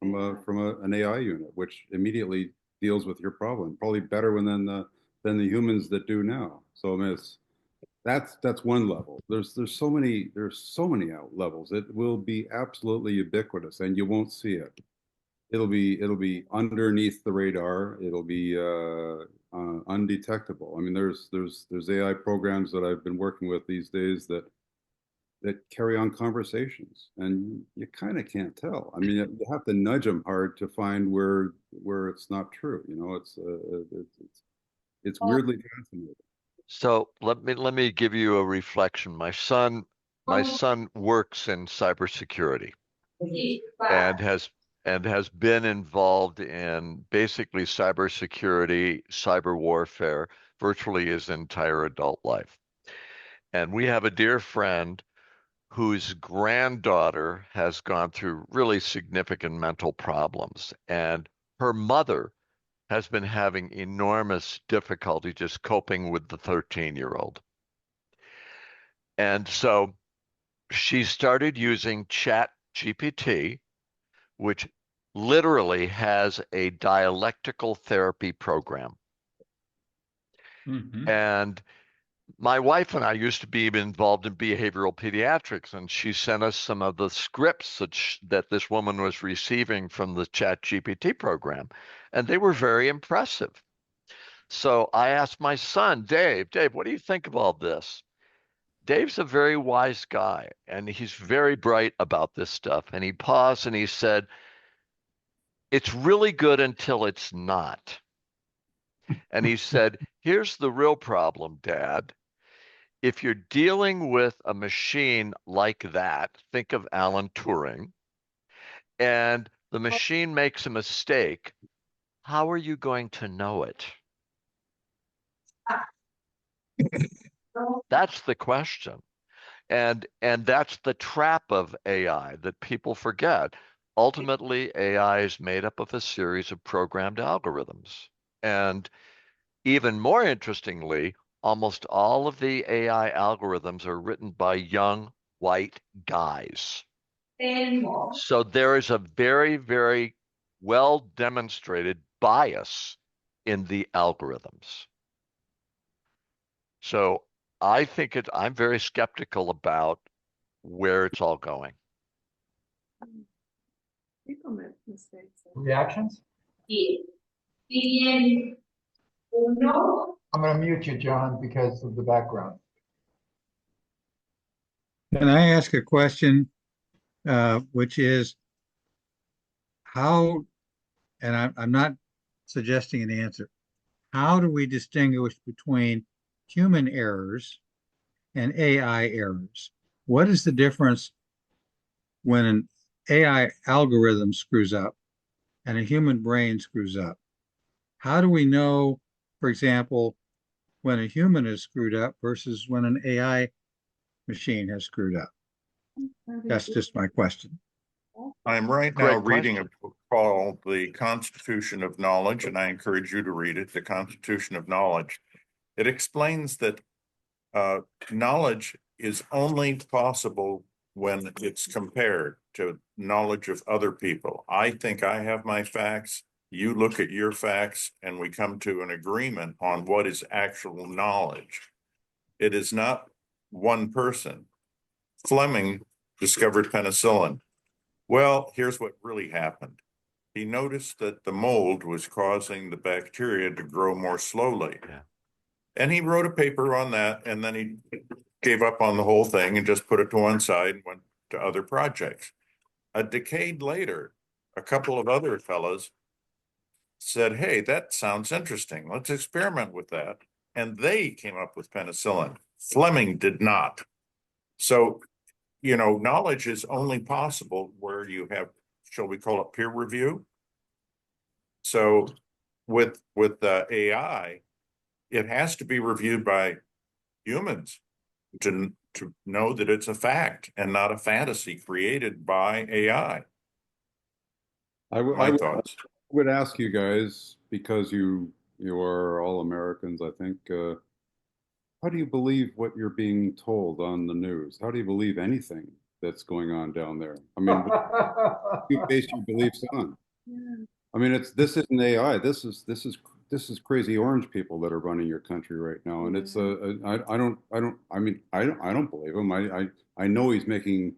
an AI unit, which immediately deals with your problem, probably better than the humans that do now. So I mean, that's one level. There's so many levels. It will be absolutely ubiquitous, and you won't see it. It'll be underneath the radar. It'll be undetectable. I mean, there's AI programs that I've been working with these days that that carry on conversations, and you kind of can't tell. I mean, you have to nudge them hard to find where it's not true. You know, it's weirdly fascinating. So let me give you a reflection. My son works in cybersecurity and has been involved in basically cybersecurity, cyber warfare virtually his entire adult life. And we have a dear friend whose granddaughter has gone through really significant mental problems, and her mother has been having enormous difficulty just coping with the 13-year-old. And so she started using Chat GPT, which literally has a dialectical therapy program. Mhm. And my wife and I used to be involved in behavioral pediatrics, and she sent us some of the scripts that this woman was receiving from the Chat GPT program, and they were very impressive. So I asked my son, Dave, what do you think of all this? Dave's a very wise guy, and he's very bright about this stuff. And he paused and he said, it's really good until it's not. And he said, here's the real problem, Dad. If you're dealing with a machine like that, think of Alan Turing, and the machine makes a mistake, how are you going to know it? That's the question. And that's the trap of AI that people forget. Ultimately, AI is made up of a series of programmed algorithms. And even more interestingly, almost all of the AI algorithms are written by young white guys. So there is a very, very well demonstrated bias in the algorithms. So I'm very skeptical about where it's all going. Reactions? I'm going to mute you, John, because of the background. Can I ask a question, which is how, and I'm not suggesting an answer, how do we distinguish between human errors and AI errors? What is the difference when an AI algorithm screws up and a human brain screws up? How do we know, for example, when a human is screwed up versus when an AI machine has screwed up? That's just my question. I'm right now Great reading a question. book called The Constitution of Knowledge, and I encourage you to read it, The Constitution of Knowledge. It explains that knowledge is only possible when it's compared to knowledge of other people. I think I have my facts, you look at your facts, and we come to an agreement on what is actual knowledge. It is not one person. Fleming discovered penicillin. Well, here's what really happened. He noticed that the mold was causing the bacteria to grow more slowly. Yeah. And he wrote a paper on that, and then he gave up on the whole thing and just put it to one side and went to other projects. A decade later, a couple of other fellows said, hey, that sounds interesting. Let's experiment with that. And they came up with penicillin. Fleming did not. So, you know, knowledge is only possible where you have, shall we call it peer review? So with AI, it has to be reviewed by humans to know that it's a fact and not a fantasy created by AI. My thoughts. Would ask you guys, because you are all Americans, I think, how do you believe what you're being told on the news? How do you believe anything that's going on down there? I mean, what do you base your beliefs on? I mean, this isn't AI. This is crazy orange people that are running your country right now, and it's I don't believe him. I know he's making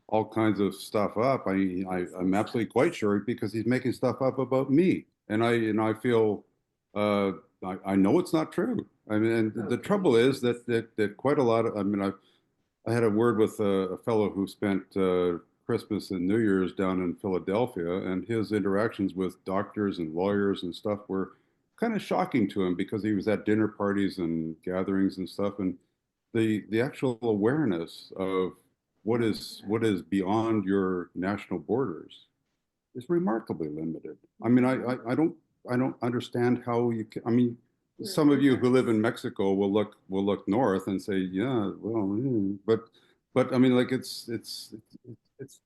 all kinds of stuff up. I'm absolutely quite sure because he's making stuff up about me, and I feel I know it's not true. I mean, and the trouble is that quite a lot of, I mean, I had a word with a fellow who spent Christmas and New Year's down in Philadelphia, and his interactions with doctors and lawyers and stuff were kind of shocking to him because he was at dinner parties and gatherings and stuff, and the actual awareness of what is beyond your national borders is remarkably limited. I mean, I don't understand how you can. I mean, some of you who live in Mexico will look north and say, yeah, well, but I mean, like it's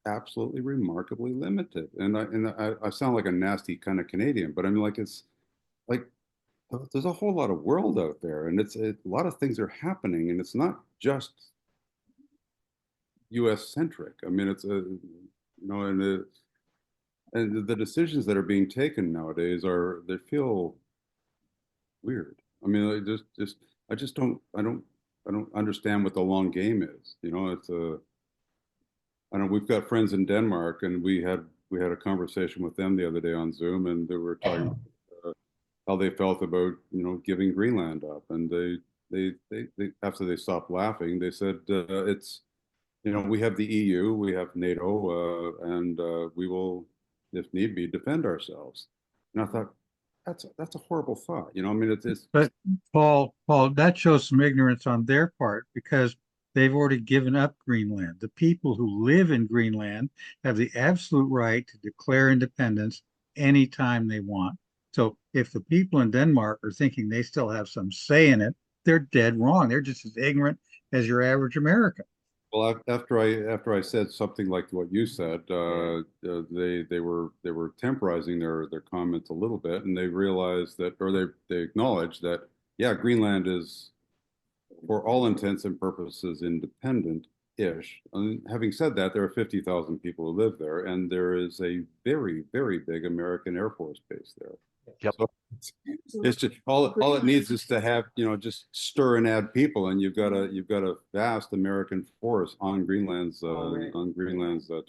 absolutely remarkably limited. And I sound like a nasty kind of Canadian, but I mean, like it's like there's a whole lot of world out there, and a lot of things are happening, and it's not just U.S. centric. I mean, it's and the decisions that are being taken nowadays they feel weird. I mean, I don't understand what the long game is. I know we've got friends in Denmark, and we had a conversation with them the other day on Zoom, and they were talking about how they felt about giving Greenland up, and they after they stopped laughing, they said it's we have the EU, we have NATO, and we will, if need be, defend ourselves. And I thought that's a horrible thought. I mean, it's But Paul, that shows some ignorance on their part because they've already given up Greenland. The people who live in Greenland have the absolute right to declare independence anytime they want. So if the people in Denmark are thinking they still have some say in it, they're dead wrong. They're just as ignorant as your average American. well, after I said something like what you said, they were temporizing their comments a little bit, and they realized that, or they acknowledged that, yeah, Greenland is, for all intents and purposes, independent-ish. And having said that, there are 50,000 people who live there, and there is a very, very big American Air Force base there. Yep. So it's just all it needs is to have, just stir and add people, and you've got a vast American force on Greenland's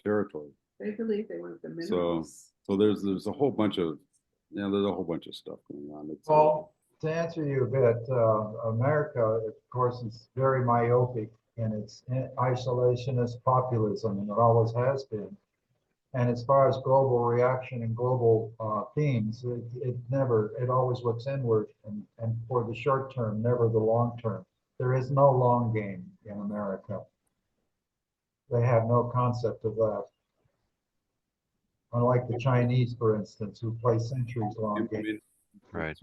territory. They believe they want the So minerals. so there's a whole bunch of stuff going on. Well, to answer you a bit, America, of course, is very myopic in its isolationist populism, and it always has been. And as far as global reaction and global themes, it always looks inward and for the short term, never the long term. There is no long game in America. They have no concept of that. Unlike the Chinese, for instance, who play centuries long game. Right.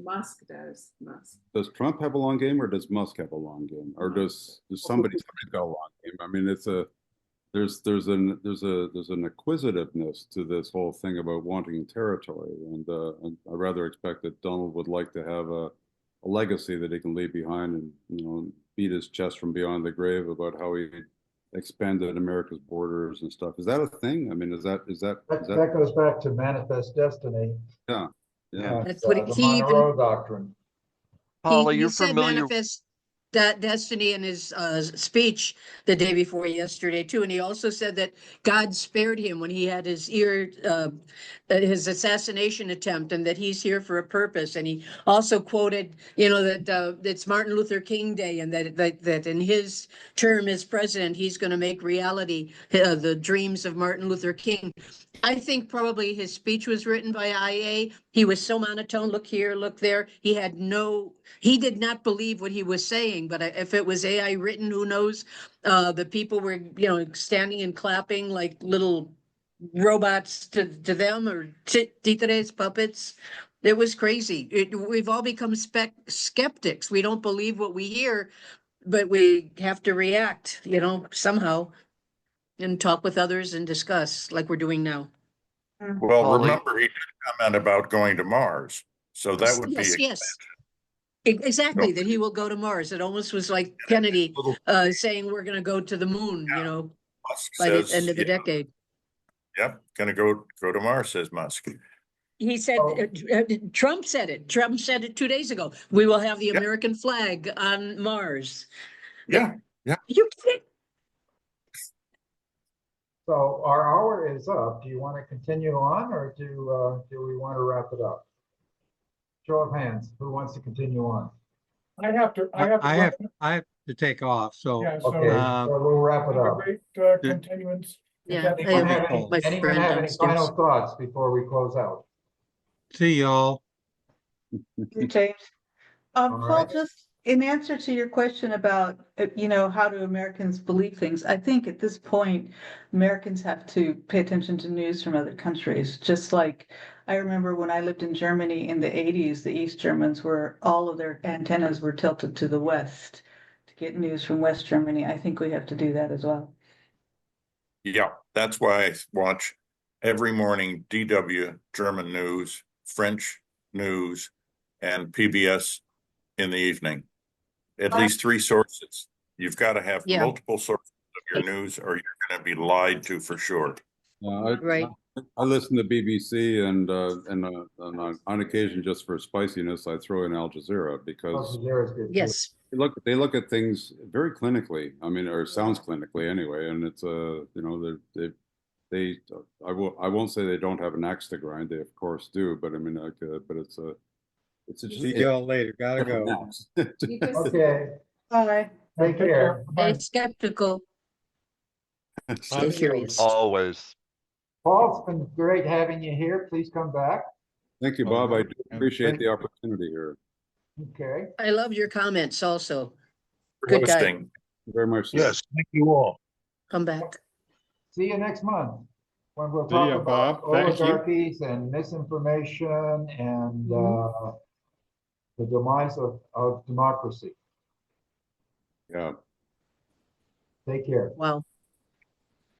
Musk does. Musk. Does Trump have a long game, or does Musk have a long game, or does somebody got a long game? I mean, there's an acquisitiveness to this whole thing about wanting territory, and I rather expect that Donald would like to have a legacy that he can leave behind, and beat his chest from beyond the grave about how he expanded America's borders and stuff. Is that a thing? I mean, That goes back to manifest destiny. Yeah. That's what The he even, Monroe Doctrine. Paul, are he you said familiar? manifest that destiny in his speech the day before yesterday too, and he also said that God spared him when he had his his assassination attempt, and that he's here for a purpose. And he also quoted, that it's Martin Luther King Day, and that in his term as president, he's going to make reality the dreams of Martin Luther King. I think probably his speech was written by IA. He was so monotone. Look here, look there. He did not believe what he was saying, but if it was AI written, who knows? The people were, standing and clapping like little robots to them, or títeres, puppets. It was crazy. We've all become skeptics. We don't believe what we hear, but we have to react, somehow, and talk with others and discuss like we're doing now. Well, Holly. remember, he did comment about going to Mars. So that would Yes, be yes. Exactly, that he will go to Mars. It almost was like Kennedy saying we're going to go to Moon, Musk by the says, end of the decade. Yep, gonna go to Mars, says Musk. He said, Trump said it. Trump said it 2 days ago. We will have the American flag on Mars. Yeah. You can't. So our hour is up. Do you want to continue on, or do we want to wrap it up? Show of hands. Who wants to continue on? I have to, I have to. I have to take off, so Yeah, so Okay, Uh, so we'll wrap it have a up. great continuance. If Yeah, that's I Anyone have have any, my anyone friend have any final downstairs. thoughts before we close out? see y'all. James. All Paul, right. just in answer to your question about, how do Americans believe things? I think at this point, Americans have to pay attention to news from other countries. Just like I remember when I lived in Germany in the 80s, the East Germans all of their antennas were tilted to the West to get news from West Germany. I think we have to do that as well. Yeah, that's why I watch every morning DW, German news, French news, and PBS in the evening. At least 3 sources. You've got to have Yeah. multiple sources of your news or you're going to be lied to for sure. Right. I listen to BBC and on occasion, just for spiciness, I throw in Al Jazeera because Al Jazeera is good too. Yes. they look at things very clinically. I mean, or sounds clinically anyway. And it's I won't say they don't have an axe to grind. They of course do, but I mean, but it's See y'all later. Gotta go. You just- Okay, Bye. take care. Stay Bye. skeptical. Stay curious. Always. Paul, it's been great having you here. Please come back. Thank you, Bob. I do appreciate the opportunity here. Okay. I love your comments also. Good guy. Hosting. Thank you very much. sir. Yes, thank you all. Come back. See you next month when we'll See talk ya, about Bob. Thank you. oligarchies and misinformation and the demise of democracy. Yeah. Take care. Wow.